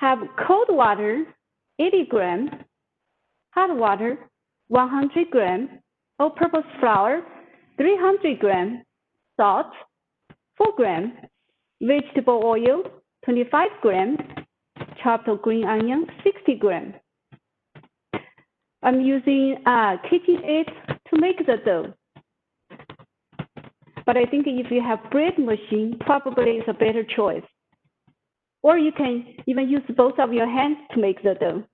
have cold water, 80 grams, hot water, 100 grams, all-purpose flour, 300 grams, salt, 4 grams, vegetable oil, 25 grams, chopped green onion, 60 grams. I'm using KitchenAid to make the dough. But I think if you have bread machine, probably it's a better choice. Or you can even use both of your hands to make the dough.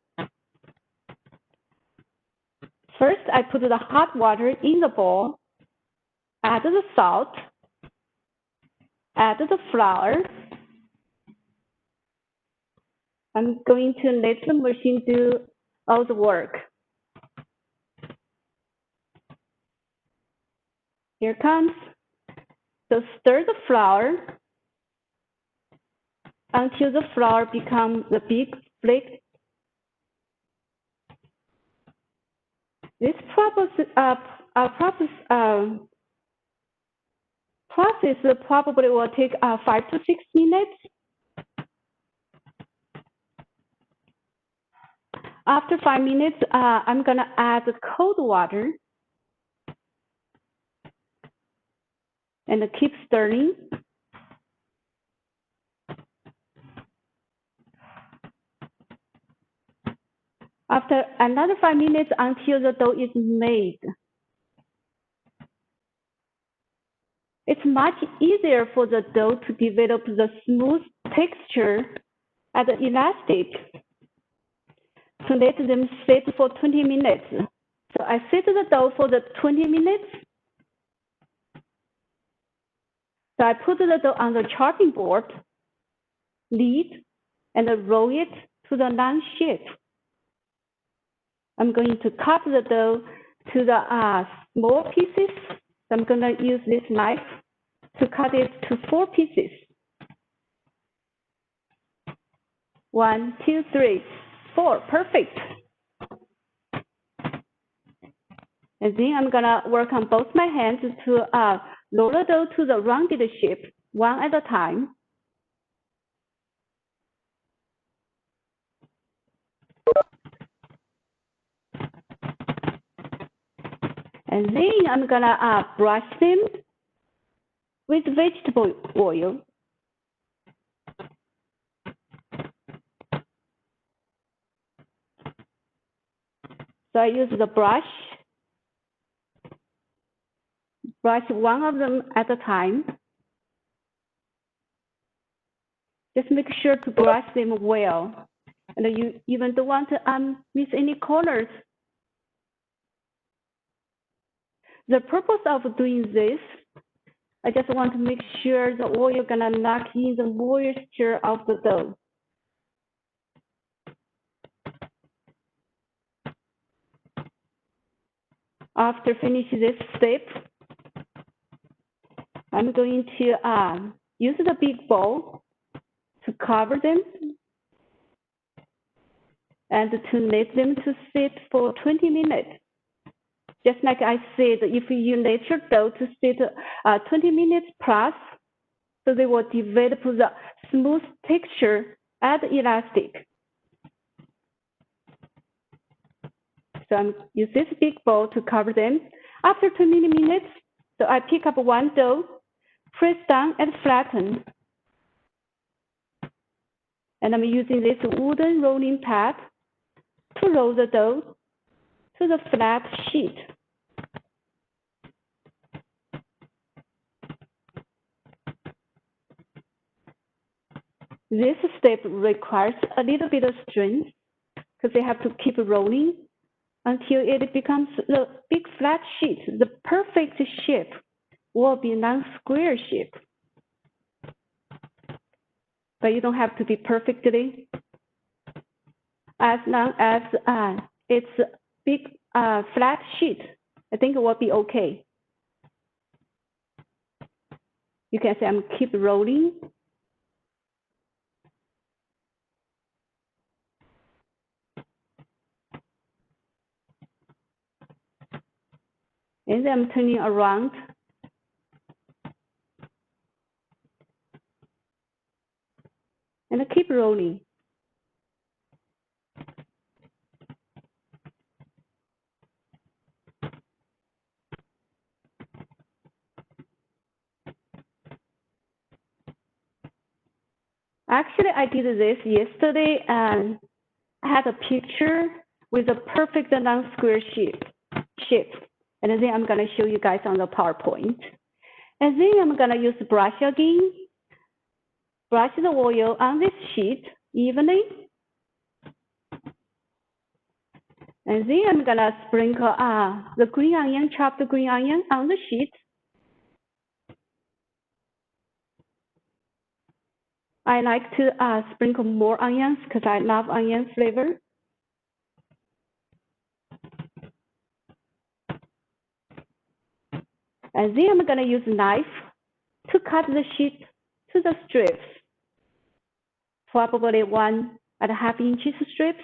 First, I put the hot water in the bowl, add the salt, add the flour. I'm going to let the machine do all the work. Here comes. So stir the flour until the flour becomes the big flake. This process probably will take 5 to 6 minutes. After 5 minutes, I'm gonna add cold water and keep stirring. After another 5 minutes until the dough is made. It's much easier for the dough to develop the smooth texture and elastic. So let them sit for 20 minutes. So I set the dough for the 20 minutes. So I put the dough on the chopping board, knead, and roll it to the round shape. I'm going to cut the dough to the small pieces. So I'm going to use this knife to cut it to 4 pieces. 1, 2, 3, 4, perfect. And then I'm gonna work on both my hands to roll the dough to the rounded shape, one at a time. And then I'm gonna brush them with vegetable oil. So I use the brush one of them at a time. Just make sure to brush them well. And you even don't want to miss any corners. The purpose of doing this, I just want to make sure the oil gonna lock in the moisture of the dough. After finishing this step, I'm going to use the big bowl to cover them and to let them to sit for 20 minutes. Just like I said, if you let your dough to sit 20 minutes plus, so they will develop the smooth texture and elastic. So I'm use this big bowl to cover them. After 20 minutes, so I pick up one dough, press down and flatten. And I'm using this wooden rolling pad to roll the dough to the flat sheet. This step requires a little bit of strength because they have to keep rolling until it becomes the big flat sheet. The perfect shape will be non-square shape. But you don't have to be perfectly. As long as it's a big flat sheet, I think it will be okay. You can say I'm keep rolling. And then I'm turning around. And I keep rolling. Actually, I did this yesterday and I had a picture with a perfect non-square shape. And then I'm going to show you guys on the PowerPoint. And then I'm going to use brush again. Brush the oil on this sheet evenly. And then I'm going to sprinkle the green onion, chopped green onion on the sheet. I like to sprinkle more onions because I love onion flavor. And then I'm going to use a knife to cut the sheet to the strips, probably 1.5 inches strips.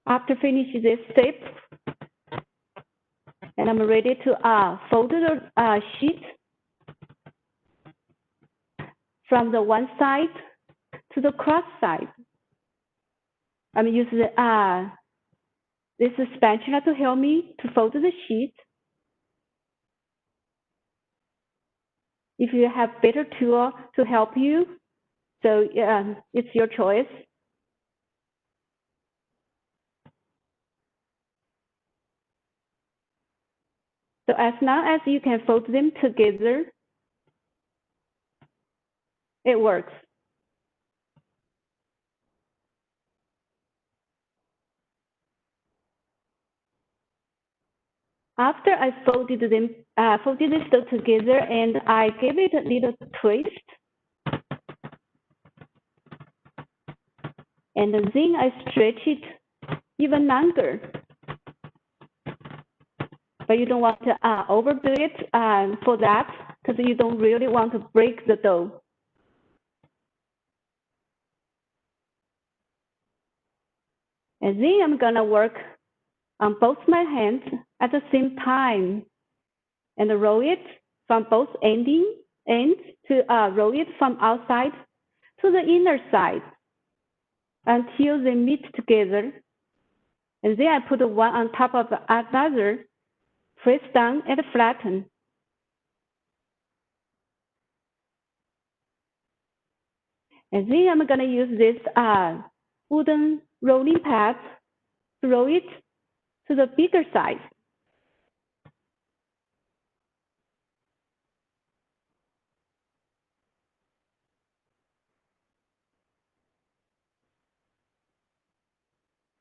After finishing this step, and I'm ready to fold the sheet from the one side to the cross side. I'm using this spatula to help me to fold the sheet. If you have better tool to help you, so it's your choice. So as long as you can fold them together, it works. After I folded this together and I gave it a little twist, and then I stretch it even longer. But you don't want to overdo it for that because you don't really want to break the dough. And then I'm gonna work on both my hands at the same time and roll it from both ends to roll it from outside to the inner side until they meet together. And then I put one on top of another, press down and flatten. And then I'm gonna use this wooden rolling pad to roll it to the bigger size.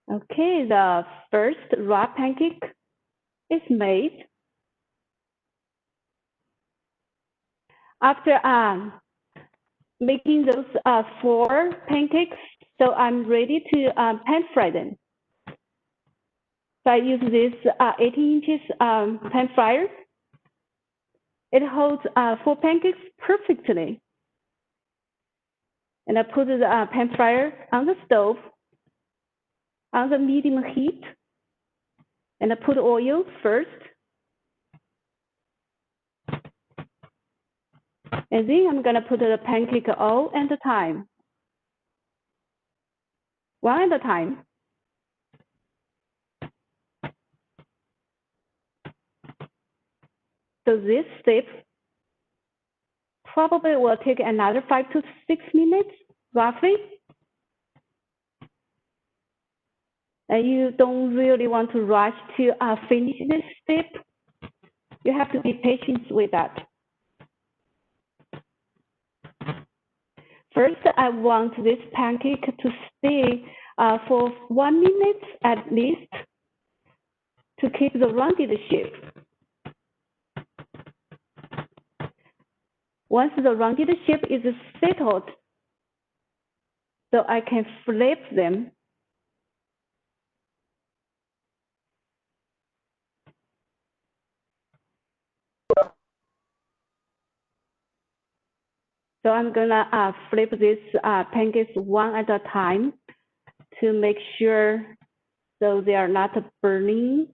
Okay, the first raw pancake is made. After making those 4 pancakes, so I'm ready to pan fry them. So I use this 18 inches pan fryer. It holds 4 pancakes perfectly. And I put the pan fryer on the stove on the medium heat. And I put oil first. And then I'm gonna put the pancake all at a time. One at a time. So this step probably will take another 5 to 6 minutes, roughly. And you don't really want to rush to finish this step. You have to be patient with that. First, I want this pancake to stay for 1 minute at least to keep the rounded shape. Once the rounded shape is settled, so I can flip them. So I'm gonna flip these pancakes one at a time to make sure so they are not burning.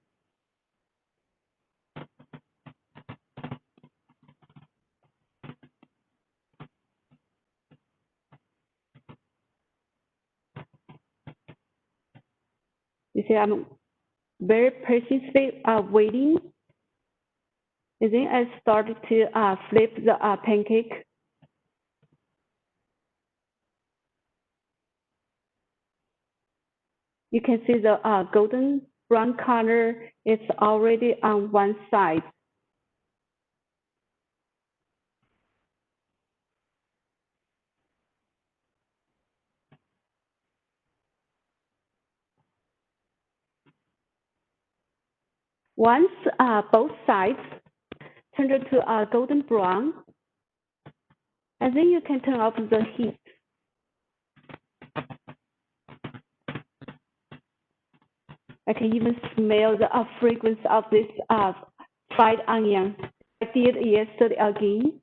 You see, I'm very persistently waiting. And then I started to flip the pancake. You can see the golden brown color is already on one side. Once both sides turn to golden brown, and then you can turn off the heat. I can even smell the fragrance of this fried onion. I did yesterday again.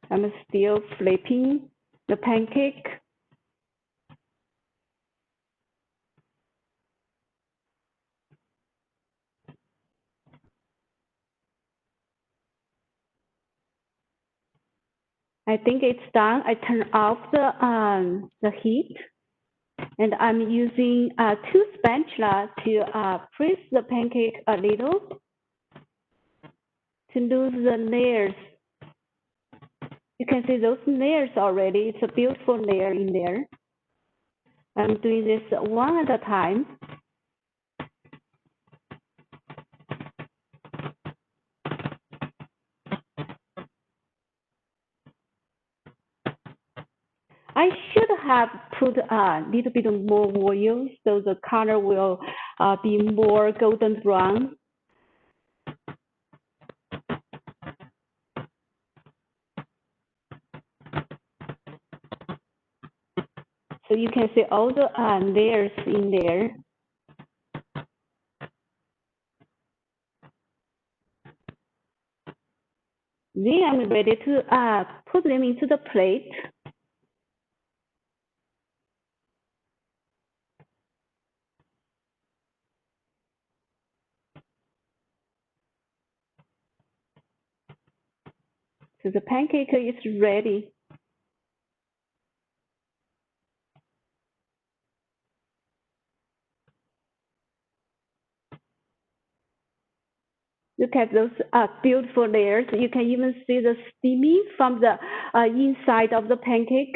I'm still flipping the pancake. I think it's done. I turn off the heat, and I'm using two spatulas to press the pancake a little to lose the layers. You can see those layers already. It's a beautiful layer in there. I'm doing this one at a time. I should have put a little bit more oil so the color will be more golden brown. So you can see all the layers in there. Then I'm ready to put them into the plate. So the pancake is ready. Look at those beautiful layers. You can even see the steaming from the inside of the pancake.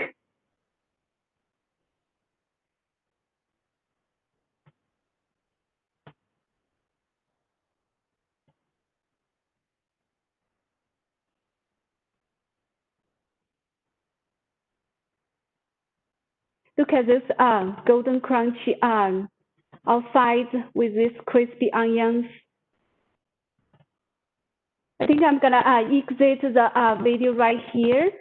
Look at this golden crunchy outside with these crispy onions. I think I'm gonna exit the video right here.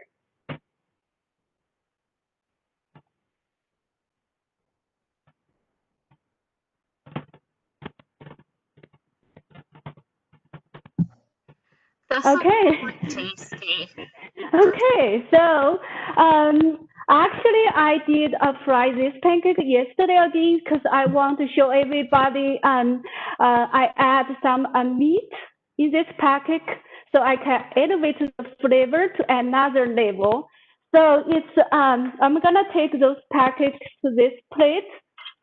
That sounds Okay. tasty. Okay, so actually I did fry this pancake yesterday again because I want to show everybody I add some meat in this pancake so I can elevate the flavor to another level. So it's I'm gonna take those pancakes to this plate.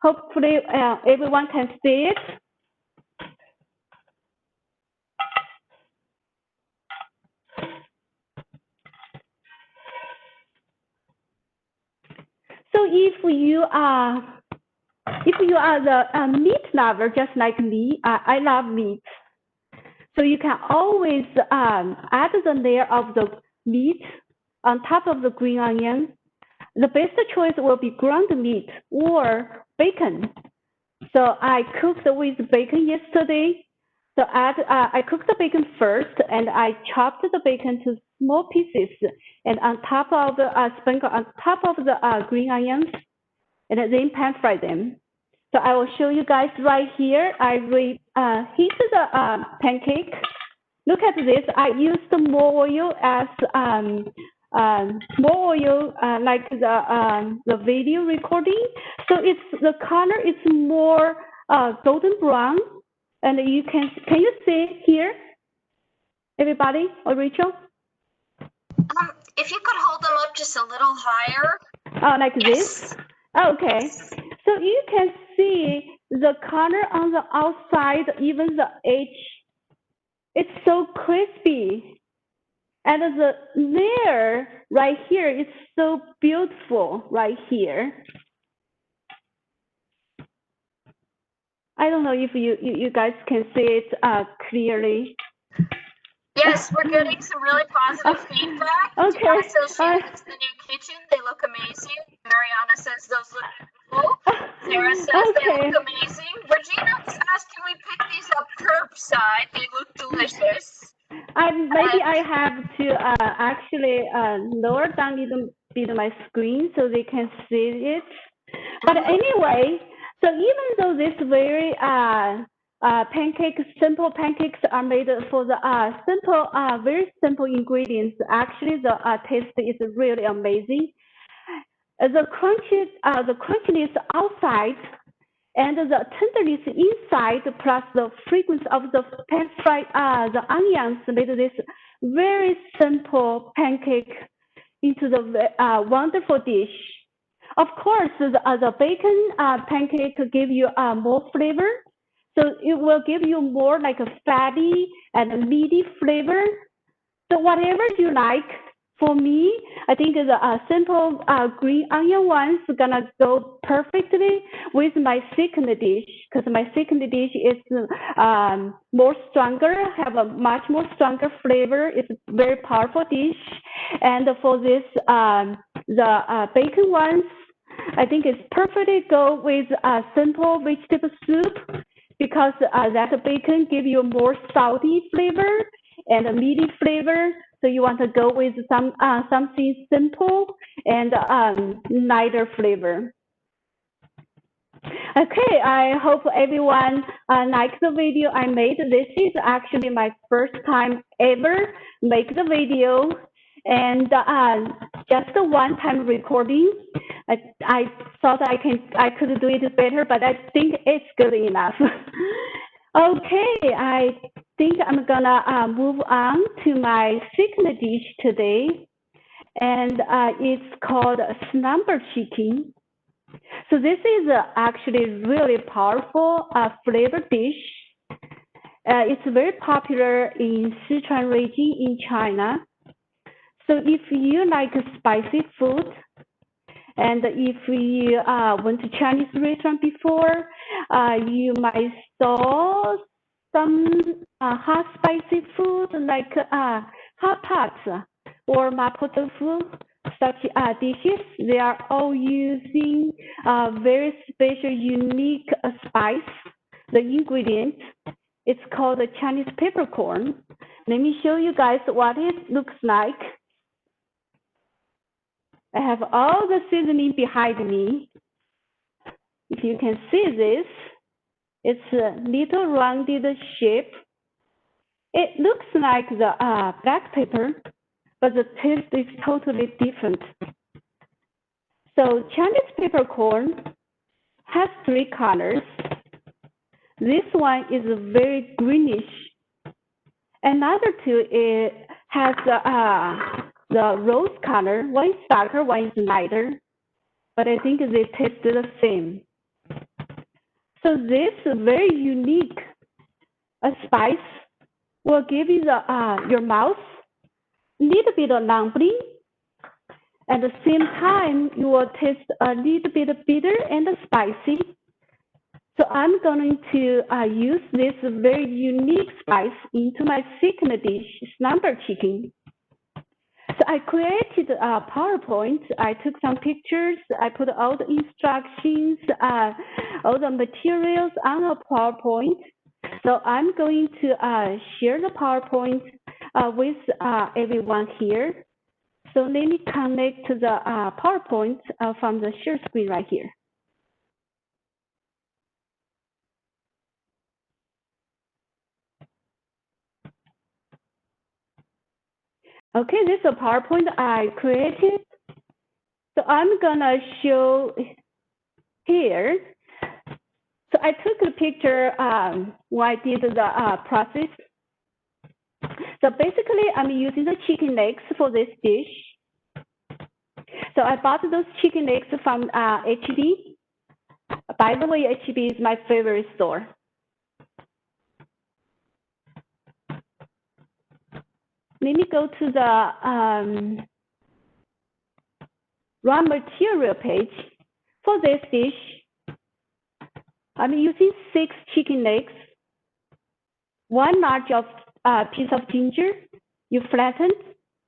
Hopefully everyone can see it. So if you are the meat lover, just like me, I love meat. So you can always add the layer of the meat on top of the green onion. The best choice will be ground meat or bacon. So I cooked with bacon yesterday. So I cooked the bacon first, and I chopped the bacon to small pieces, and on top of sprinkle on top of the green onions, and then pan fry them. So I will show you guys right here. Heat the pancake. Look at this. I used more oil as more oil like the video recording. So it's the color is more golden brown, and you can you see here, everybody or Rachel? If you could hold them up just a little higher. Like this? Okay. So you can see the color on the outside, even the edge. It's so crispy. And the layer right here is so beautiful right here. I don't know if you guys can see it clearly. Yes, we're getting some really positive feedback. Okay. Gianna says she likes the new kitchen. They look amazing. Mariana says those look beautiful. Sarah says they look amazing. Regina asked, can we pick these up curbside? They look delicious. Maybe I have to actually lower down a little bit my screen so they can see it. But anyway, so even though this very simple pancakes are made for the very simple ingredients, actually the taste is really amazing. The crunchiness outside and the tenderness inside, plus the fragrance of the pan-fried the onions, made this very simple pancake into the wonderful dish. Of course, the bacon pancake give you more flavor, so it will give you more like a fatty and meaty flavor. So whatever you like. For me, I think the simple green onion ones gonna go perfectly with my second dish, because my second dish is more stronger, have a much more stronger flavor. It's a very powerful dish, and for this the bacon ones, I think it's perfectly go with simple vegetable soup, because that bacon give you more salty flavor and a meaty flavor. So you want to go with something simple and lighter flavor. Okay, I hope everyone likes the video I made. This is actually my first time ever make the video, and just a one-time recording. I thought I could do it better, but I think it's good enough. Okay, I think I'm gonna move on to my second dish today, and it's called Slumber Chicken. So this is actually really powerful flavor dish. It's very popular in Sichuan region in China. So if you like spicy food, and if you went to Chinese restaurant before, you might saw some hot spicy food like hot pots or mapo tofu, such dishes. They are all using very special, unique spice, the ingredient. It's called the Chinese peppercorn. Let me show you guys what it looks like. I have all the seasoning behind me. If you can see this, it's a little rounded shape. It looks like the black pepper, but the taste is totally different. So Chinese peppercorn has three colors. This one is very greenish. Another two has the rose color. One is darker, one is lighter, but I think they taste the same. So this very unique spice will give you your mouth a little bit of numbing. At the same time, you will taste a little bit bitter and spicy. So I'm going to use this very unique spice into my second dish, Slumber Chicken. So I created a PowerPoint. I took some pictures. I put all the instructions, all the materials on a PowerPoint. So I'm going to share the PowerPoint with everyone here. So let me connect to the PowerPoint from the share screen right here. Okay, this is a PowerPoint I created. So I'm gonna show here. So I took a picture when I did the process. So basically, I'm using the chicken legs for this dish. So I bought those chicken legs from HB. By the way, HB is my favorite store. Let me go to the raw material page. For this dish, I'm using 6 chicken legs, 1 large piece of ginger you flattened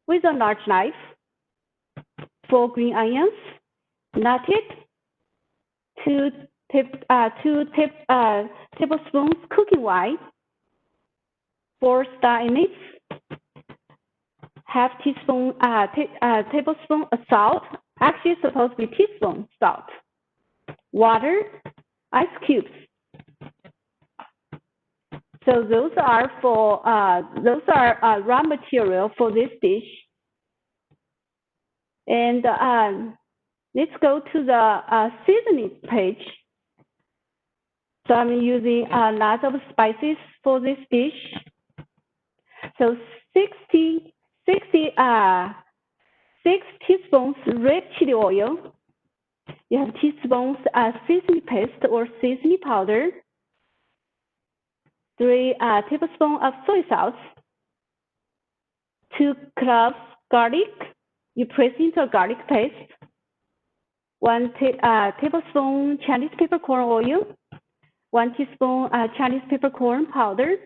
with a large knife, 4 green onions, nutted, 2 tablespoons cooking wine, 4 star anise, half teaspoon tablespoon of salt. Actually, it's supposed to be teaspoon salt. Water, ice cubes. So those are for raw material for this dish. And let's go to the seasoning page. So I'm using lots of spices for this dish. So 6 teaspoons red chili oil. You have teaspoons seasoning paste or seasoning powder. 3 tablespoons of soy sauce. 2 cloves garlic. You press into a garlic paste. 1 tablespoon Chinese peppercorn oil. 1 teaspoon Chinese peppercorn powder.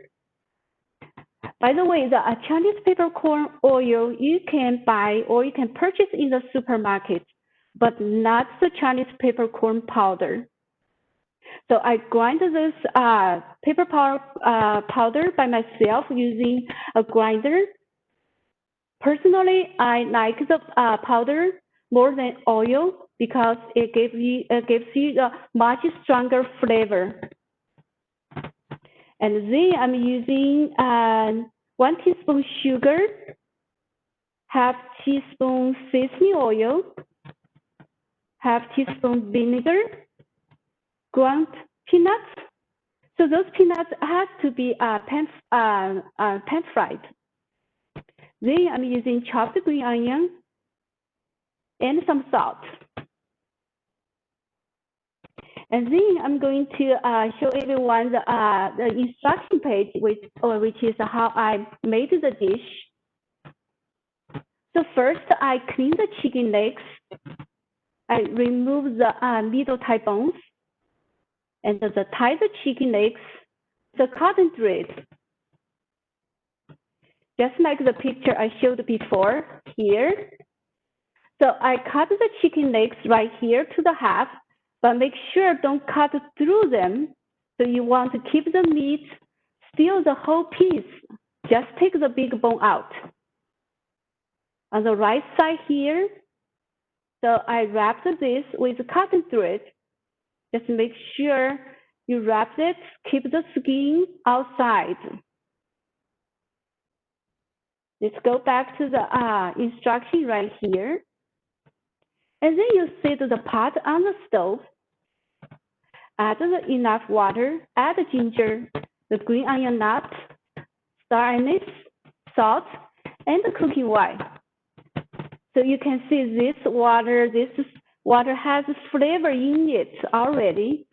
By the way, the Chinese peppercorn oil you can buy or you can purchase in the supermarket, but not the Chinese peppercorn powder. So I grind this powder by myself using a grinder. Personally, I like the powder more than oil because it gives you a much stronger flavor. And then I'm using 1 teaspoon sugar, half teaspoon seasoning oil, half teaspoon vinegar, ground peanuts. So those peanuts have to be pan fried. Then I'm using chopped green onion and some salt. And then I'm going to show everyone the instruction page, which is how I made the dish. So first, I clean the chicken legs. I remove the middle thigh bones and tie the chicken legs with a cotton thread. Just like the picture I showed before here. So I cut the chicken legs right here to the half, but make sure don't cut through them. So you want to keep the meat still the whole piece. Just take the big bone out. On the right side here, so I wrapped this with cotton thread. Just make sure you wrap it, keep the skin outside. Let's go back to the instruction right here. And then you set the pot on the stove. Add enough water, add the ginger, the green onion nut, star anise, salt, and the cooking wine. So you can see this water has flavor in it already.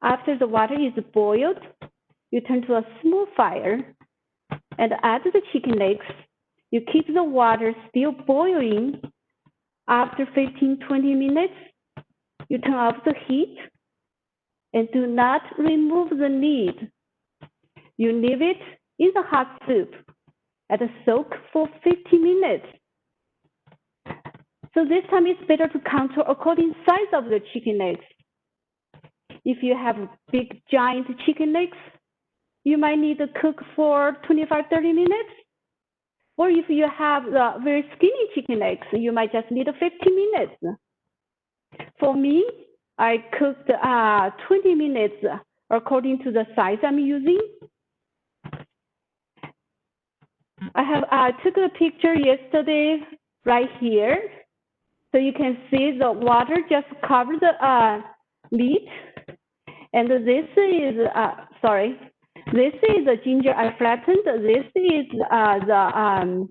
After the water is boiled, you turn to a small fire and add the chicken legs. You keep the water still boiling. After 15-20 minutes, you turn off the heat and do not remove the lid. You leave it in the hot soup and soak for 50 minutes. So this time it's better to control according to size of the chicken legs. If you have big giant chicken legs, you might need to cook for 25-30 minutes. Or if you have the very skinny chicken legs, you might just need 50 minutes. For me, I cooked 20 minutes according to the size I'm using. I took a picture yesterday right here. So you can see the water just covered the meat. And this is, this is the ginger I flattened. This is the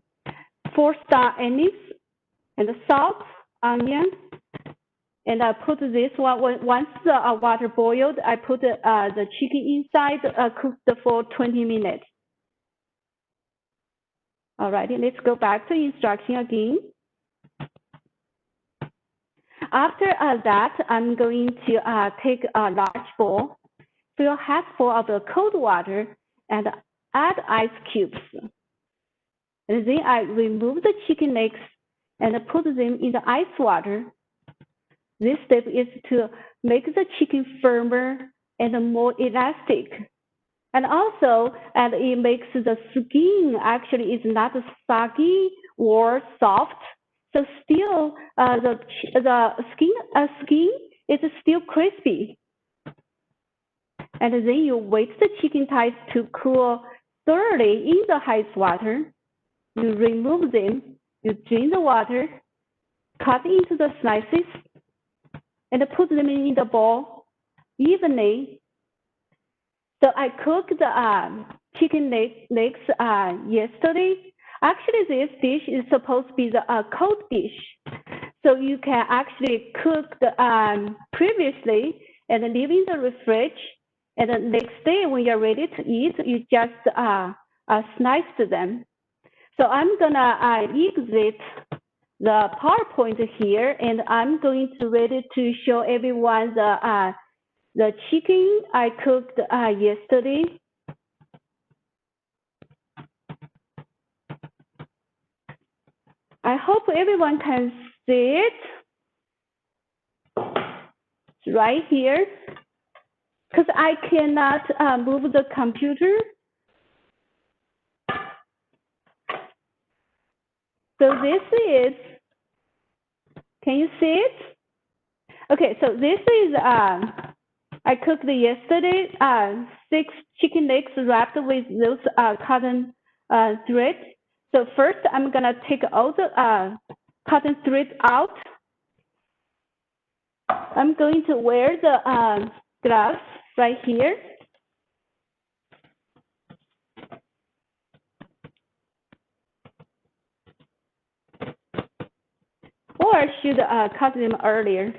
4-star anise and the salt, onion. And I put this one, once the water boiled, I put the chicken inside, cooked for 20 minutes. All right, let's go back to instruction again. After that, I'm going to take a large bowl, fill half full of the cold water, and add ice cubes. And then I remove the chicken legs and put them in the ice water. This step is to make the chicken firmer and more elastic. And also, and it makes the skin actually is not soggy or soft. So still, the skin is still crispy. And then you wait the chicken thighs to cool thoroughly in the ice water. You remove them. You drain the water, cut into the slices, and put them in the bowl evenly. So I cooked the chicken legs yesterday. Actually, this dish is supposed to be the cold dish. So you can actually cook the previously and leave in the fridge. And the next day when you're ready to eat, you just slice them. So I'm gonna exit the PowerPoint here, and I'm going to ready to show everyone the chicken I cooked yesterday. I hope everyone can see it. It's right here. Because I cannot move the computer. So this is, can you see it? Okay, so this is, I cooked yesterday 6 chicken legs wrapped with those cotton thread. So first I'm gonna take all the cotton thread out. I'm going to wear the gloves right here. Or I should cut them earlier.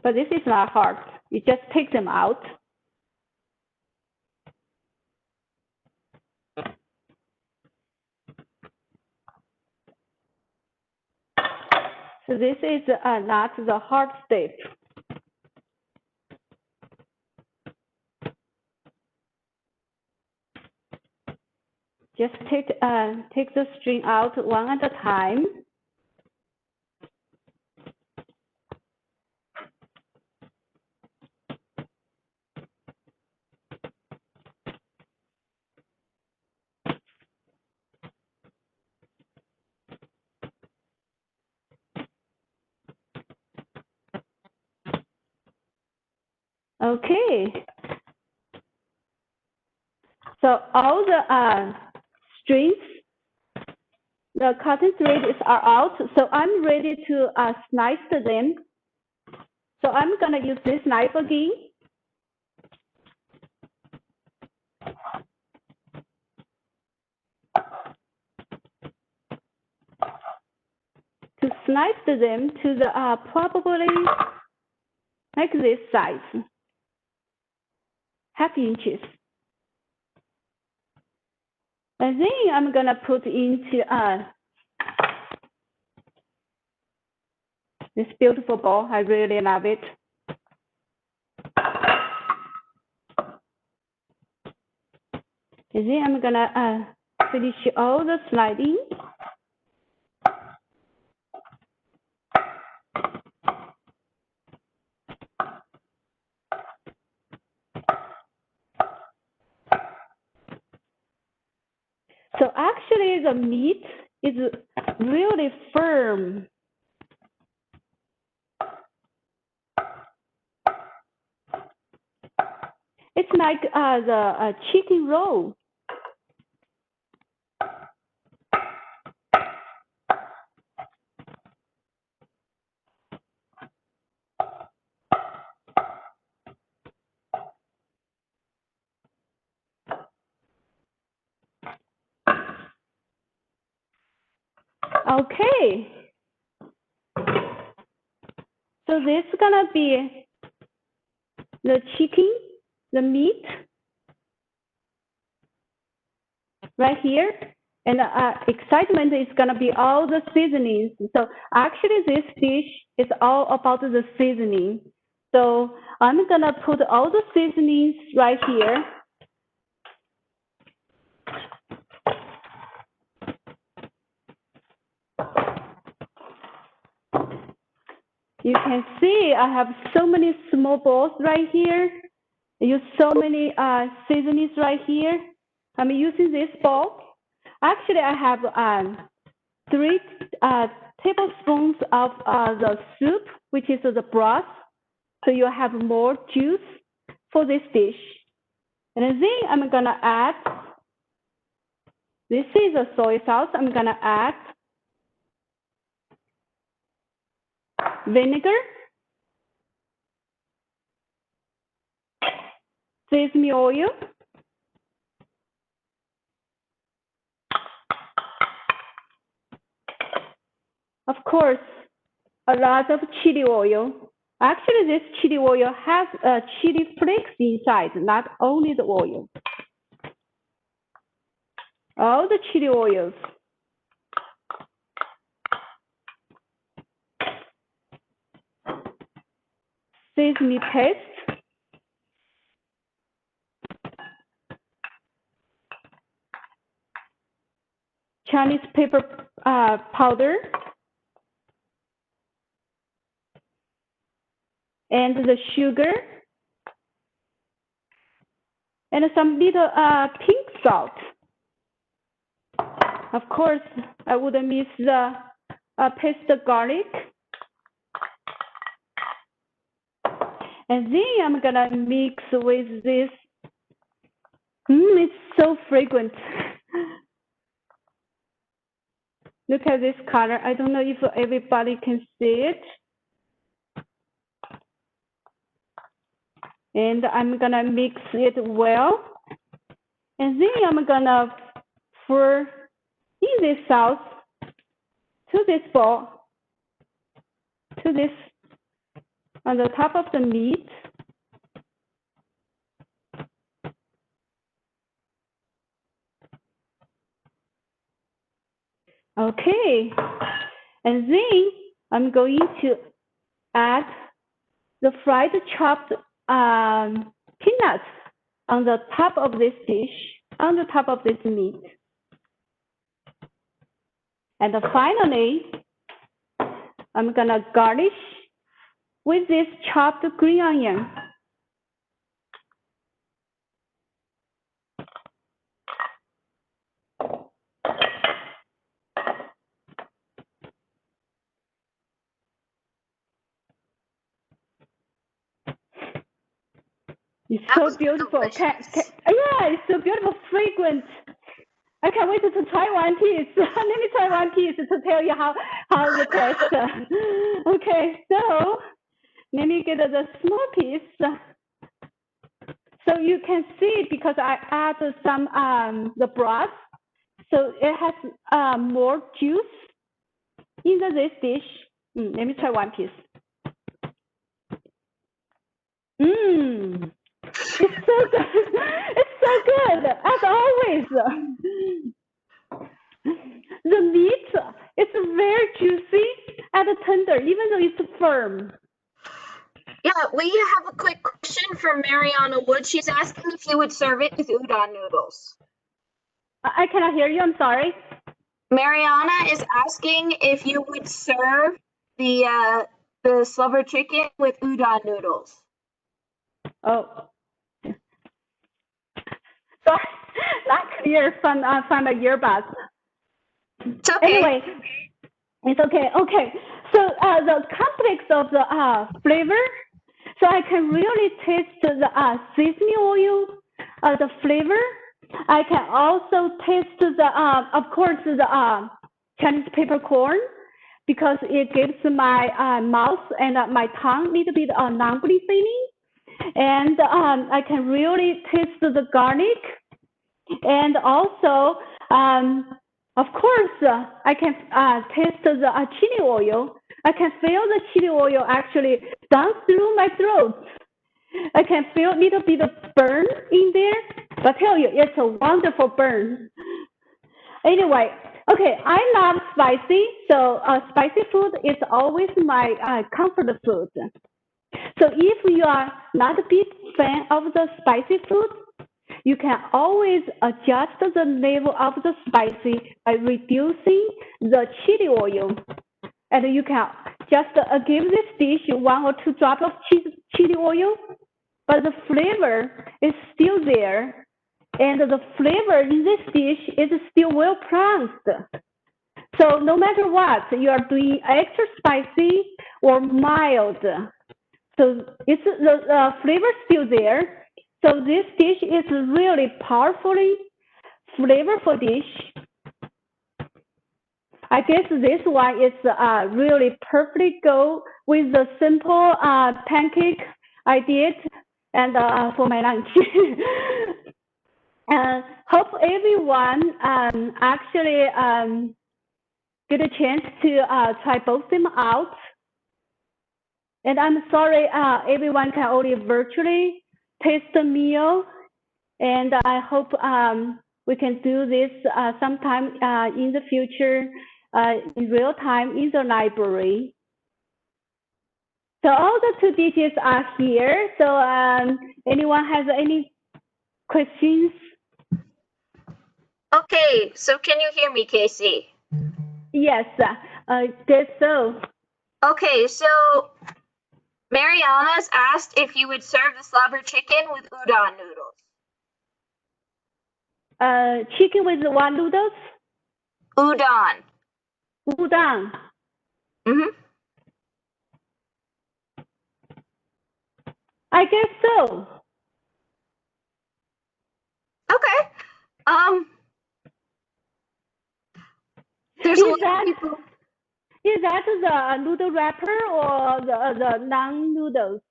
But this is not hard. You just take them out. So this is not the hard step. Just take the string out one at a time. Okay. So all the strings, the cotton threads are out. So I'm ready to slice them. So I'm gonna use this knife again. To slice them to the probably like this size, ½ inches. And then I'm gonna put into this beautiful bowl. I really love it. And then I'm gonna finish all the sliding. So actually the meat is really firm. It's like the chicken roll. Okay. So this is gonna be the chicken, the meat, right here. And excitement is gonna be all the seasonings. So actually this dish is all about the seasoning. So I'm gonna put all the seasonings right here. You can see I have so many small balls right here. I use so many seasonings right here. I'm using this bowl. Actually, I have 3 tablespoons of the soup, which is the broth. So you have more juice for this dish. And then I'm gonna add, this is a soy sauce. I'm gonna add vinegar, sesame oil, of course, a lot of chili oil. Actually, this chili oil has chili flakes inside, not only the oil. All the chili oils. Sesame paste. Chinese pepper powder. And the sugar. And some little pink salt. Of course, I wouldn't miss the paste garlic. And then I'm gonna mix with this. It's so fragrant. Look at this color. I don't know if everybody can see it. And I'm gonna mix it well. And then I'm gonna pour in this sauce to this bowl, to this on the top of the meat. Okay, and then I'm going to add the fried chopped peanuts on the top of this dish, on the top of this meat. And finally, I'm gonna garnish with this chopped green onion. It's so beautiful. Yeah, it's so beautiful, fragrant. I can't wait to try one piece. Let me try one piece to tell you how the taste. Okay, so let me get the small piece. So you can see because I added some the broth, so it has more juice in this dish. Let me try one piece. It's so good. It's so good, as always. The meat is very juicy and tender, even though it's firm. Yeah, we have a quick question from Mariana Wood. She's asking if you would serve it with udon noodles. I cannot hear you. I'm sorry. Mariana is asking if you would serve the slumber chicken with udon noodles. Oh. Sorry, not clear from the earbuds. It's okay. Anyway, it's okay. Okay, so the complex of the flavor, so I can really taste the sesame oil, the flavor. I can also taste the, of course, the Chinese peppercorn because it gives my mouth and my tongue a little bit non-gritty feeling. And I can really taste the garlic. And also, Of course, I can taste the chili oil. I can feel the chili oil actually down through my throat. I can feel a little bit of burn in there, but I tell you, it's a wonderful burn. Anyway, okay, I love spicy, so spicy food is always my comfort food. So if you are not a big fan of the spicy food, you can always adjust the level of the spicy by reducing the chili oil. And you can just give this dish 1 or 2 drops of chili oil, but the flavor is still there. And the flavor in this dish is still well pronounced. So no matter what, you are doing extra spicy or mild. So it's the flavor still there. So this dish is really powerfully flavorful dish. I guess this one is really perfectly go with the simple pancake I did and for my lunch. Hope everyone actually get a chance to try both them out. And I'm sorry everyone can only virtually taste the meal. And I hope we can do this sometime in the future in real time in the library. So all the 2 dishes are here. So anyone has any questions? Okay, so can you hear me, Casey? Yes, I guess so. Okay, so Mariana's asked if you would serve the slumber chicken with udon noodles. Chicken with what noodles? Udon. Udon. Mm-hmm. I guess so. Okay. There's a lot of people. Is that the noodle wrapper or the non-noodles?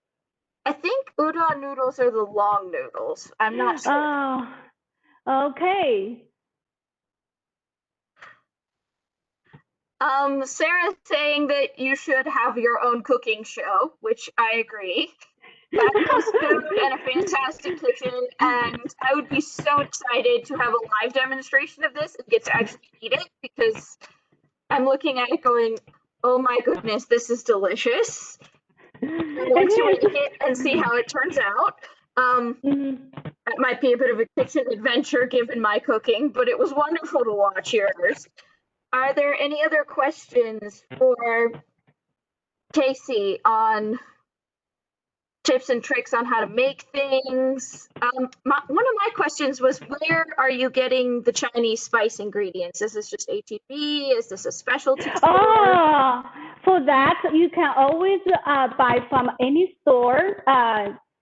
I think udon noodles are the long noodles. I'm not sure. Oh, okay. Sarah's saying that you should have your own cooking show, which I agree. Fabulous food and a fantastic kitchen, and I would be so excited to have a live demonstration of this and get to actually eat it because I'm looking at it going, oh my goodness, this is delicious. I want to make it and see how it turns out. That might be a bit of a kitchen adventure given my cooking, but it was wonderful to watch yours. Are there any other questions for Casey on tips and tricks on how to make things? One of my questions was, where are you getting the Chinese spice ingredients? Is this just HEB? Is this a specialty store? Oh, for that, you can always buy from any store.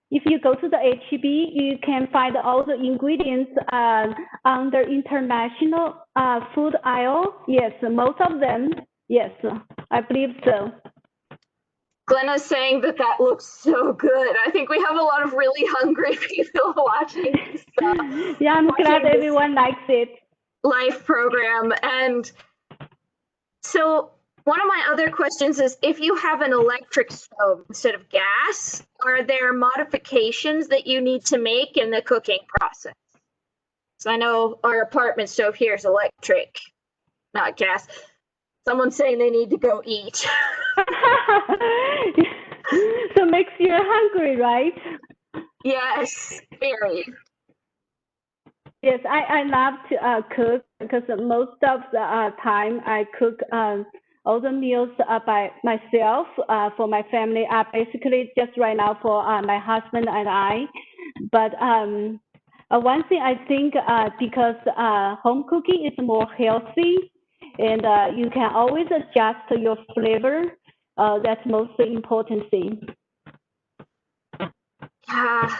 If you go to the HEB, you can find all the ingredients on the international food aisle. Yes, most of them. Yes, I believe so. Glenna's saying that that looks so good. I think we have a lot of really hungry people watching this. Yeah, I'm glad everyone likes it. Live program. And so one of my other questions is, if you have an electric stove instead of gas, are there modifications that you need to make in the cooking process? So I know our apartment stove here is electric, not gas. Someone's saying they need to go eat. So makes you hungry, right? Yes, very. Yes, I love to cook because most of the time I cook all the meals by myself for my family. Basically, just right now for my husband and I. But one thing I think because home cooking is more healthy and you can always adjust your flavor. That's most important thing. Yeah.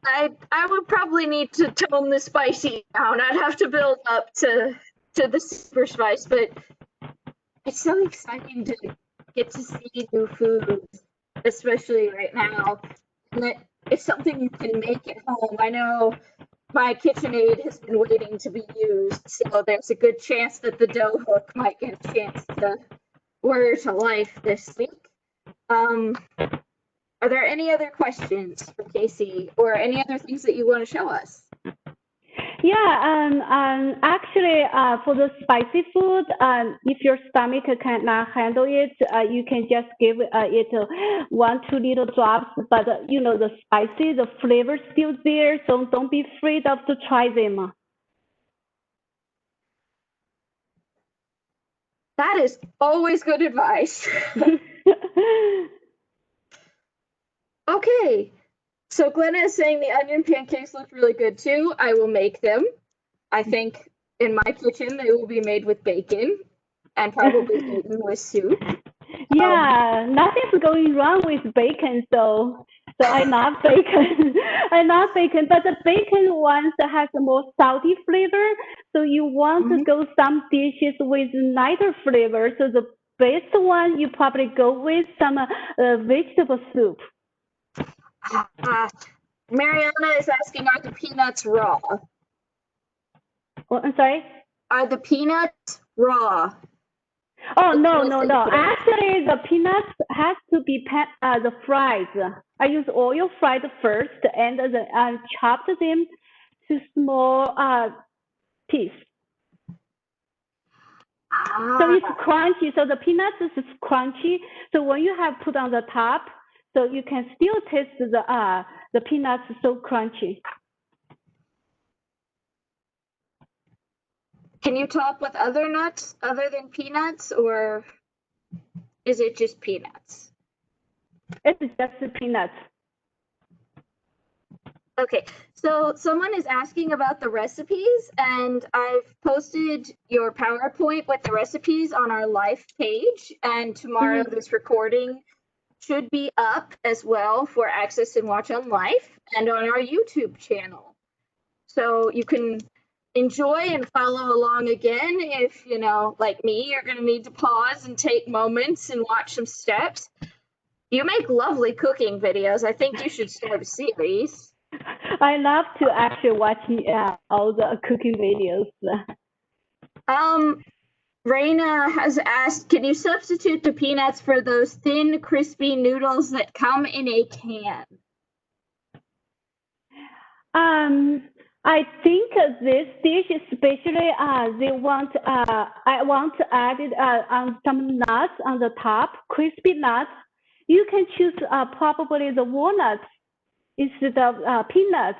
I would probably need to tone the spicy down. I'd have to build up to the super spice, but it's so exciting to get to see new foods, especially right now. And that it's something you can make at home. I know my KitchenAid has been waiting to be used, so there's a good chance that the dough hook might get a chance to whir to life this week. Are there any other questions for Casey or any other things that you want to show us? Yeah, actually, for the spicy food, if your stomach cannot handle it, you can just give it 1-2 little drops. But the spicy, the flavor still there, so don't be afraid of to try them. That is always good advice. Okay, so Glenna is saying the onion pancakes look really good too. I will make them. I think in my kitchen they will be made with bacon and probably eaten with soup. Yeah, nothing's going wrong with bacon, so I love bacon. I love bacon, but the bacon ones has a more salty flavor. So you want to go some dishes with lighter flavor. So the best one you probably go with some vegetable soup. Mariana is asking, are the peanuts raw? Oh, I'm sorry? Are the peanuts raw? Oh, no. Actually, the peanuts has to be the fried. I use oil fried first and chopped them to small pieces. So it's crunchy. So the peanuts is crunchy. So when you have put on the top, so you can still taste the peanuts so crunchy. Can you top with other nuts other than peanuts, or is it just peanuts? It's just the peanuts. Okay, so someone is asking about the recipes, and I've posted your PowerPoint with the recipes on our live page, and tomorrow this recording should be up as well for access and watch on live and on our YouTube channel. So you can enjoy and follow along again. If, like me, you're going to need to pause and take moments and watch some steps. You make lovely cooking videos. I think you should start a series. I love to actually watch all the cooking videos. Raina has asked, can you substitute the peanuts for those thin, crispy noodles that come in a can? I think this dish, especially, I want to add it on some nuts on the top, crispy nuts. You can choose probably the walnuts instead of peanuts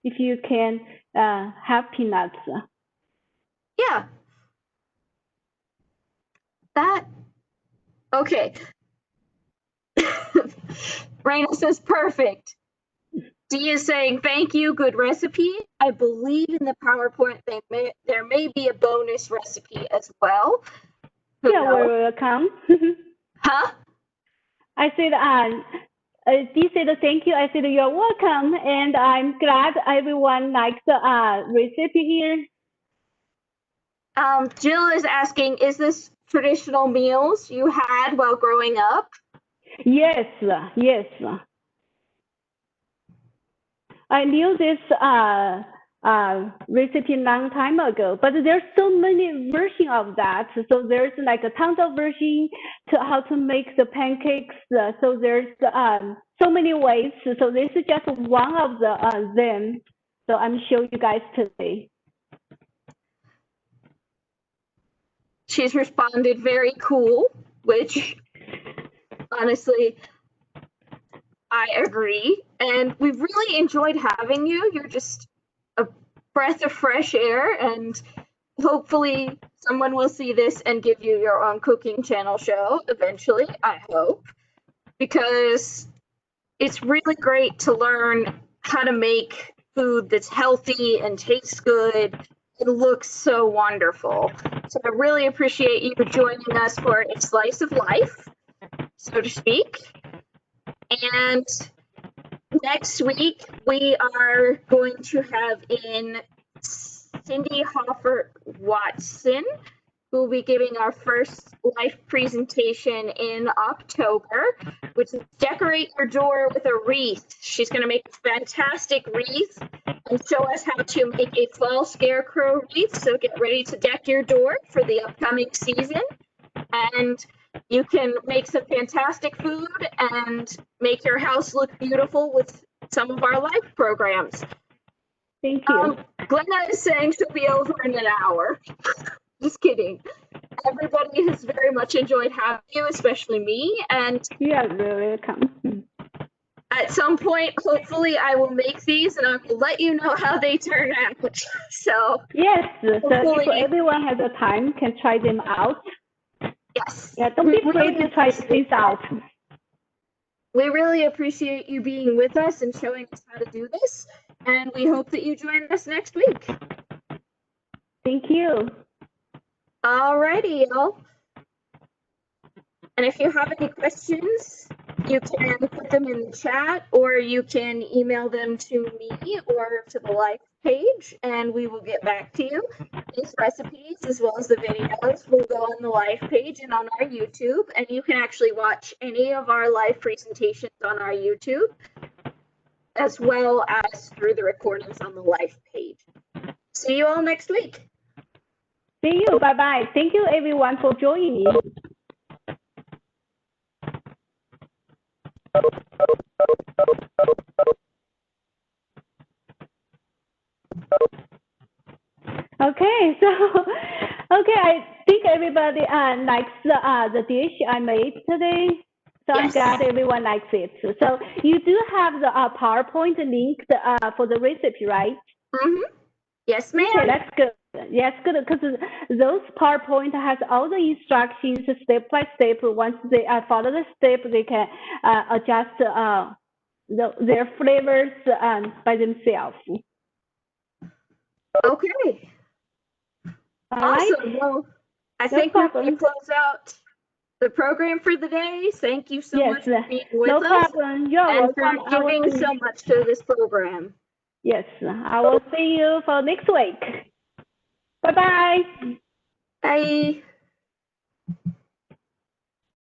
if you can have peanuts. Yeah. Okay. Raina says, perfect. Dee is saying, thank you, good recipe. I believe in the PowerPoint there may be a bonus recipe as well. Yeah, welcome. Huh? I said, Dee said thank you. I said, you're welcome. And I'm glad everyone likes the recipe here. Jill is asking, is this traditional meals you had while growing up? Yes. I knew this recipe long time ago, but there's so many versions of that. So there's like a ton of versions to how to make the pancakes. So there's so many ways. So this is just one of them. So I'm showing you guys today. She's responded very cool, which honestly, I agree. And we've really enjoyed having you. You're just a breath of fresh air, and hopefully someone will see this and give you your own cooking channel show eventually, I hope, because it's really great to learn how to make food that's healthy and tastes good and looks so wonderful. So I really appreciate you joining us for a slice of life, so to speak. And next week, we are going to have in Cindy Hoffer Watson, who will be giving our first life presentation in October, which is decorate your door with a wreath. She's going to make a fantastic wreath and show us how to make a fall scarecrow wreath. So get ready to deck your door for the upcoming season. And you can make some fantastic food and make your house look beautiful with some of our life programs. Thank you. Glenna is saying she'll be over in an hour. Just kidding. Everybody has very much enjoyed having you, especially me. And you are very welcome. At some point, hopefully, I will make these and I will let you know how they turn out. So yes, so if everyone has the time, can try them out. Yes. Yeah, don't be afraid to try things out. We really appreciate you being with us and showing us how to do this. And we hope that you join us next week. Thank you. All righty, y'all. And if you have any questions, you can put them in the chat or you can email them to me or to the live page and we will get back to you. These recipes as well as the videos will go on the live page and on our YouTube, and you can actually watch any of our live presentations on our YouTube as well as through the recordings on the live page. See you all next week. See you. Bye-bye. Thank you everyone for joining me. Okay, so I think everybody likes the dish I made today. So yes. I'm glad everyone likes it. So you do have the PowerPoint link for the recipe, right? Mm-hmm. Yes, ma'am. Okay, that's good. Yes, good, because those PowerPoint has all the instructions step by step. Once they follow the step, they can adjust their flavors by themselves. Okay. Awesome. Well, I think we're going to close out the program for the day. Thank you so much for being with us. No problem. You're welcome. For giving so much to this program. Yes, I will see you for next week. Bye-bye. Bye.